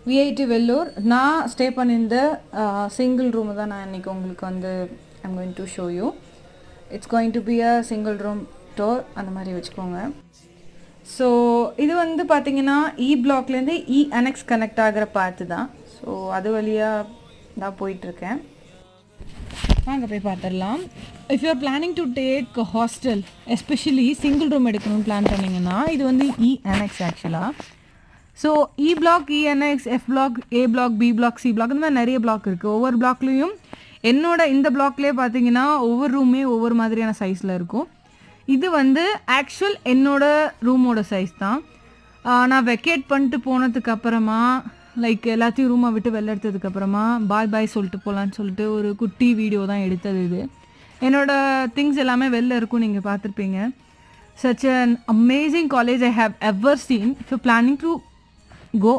VIT Vellur. நான் stay பண்ணியிருந்த single room தான் நான் இன்றைக்கி உங்களுக்கு வந்து I'm going to show you. It's going to be a single room door, அந்த மாதிரி வச்சுக்கோங்க. ஸோ இது வந்து பார்த்திங்கன்னா இ பிளாக்லேருந்து இ அனெக்ஸ் கனெக்ட் ஆகிற பார்த்து தான். ஸோ அது வழியாக தான் போயிட்டுருக்கேன். வாங்க போய் பார்த்துடலாம். If you are planning to take hostel, especially single room எடுக்கணும்னு பிளான் பண்ணிங்கன்னா இது வந்து இ அனெக்ஸ் ஆக்சுவலாக. So E block, E annex, F block, A block, B block, C block, இந்த மாதிரி நிறைய பிளாக் இருக்குது. ஒவ்வொரு பிளாக்லேயும் இந்த பிளாக்லேயே பார்த்தீங்கன்னா ஒவ்வொரு ரூமே ஒவ்வொரு மாதிரியான சைஸில் இருக்கும். இது வந்து ஆக்சுவல் என்னோட ரூமோட சைஸ் தான். நான் வெக்கேட் பண்ணிட்டு போனதுக்கப்புறமா லைக் எல்லாத்தையும் ரூமை விட்டு வெளில எடுத்ததுக்கப்புறமா பாய் சொல்லிட்டு போகலான்னு சொல்லிட்டு ஒரு குட்டி வீடியோ தான் எடுத்தது இது. என்னோடய திங்ஸ் எல்லாமே வெளில இருக்கும், நீங்கள் பார்த்துருப்பீங்க. Such an amazing college I have ever seen. If you're planning to go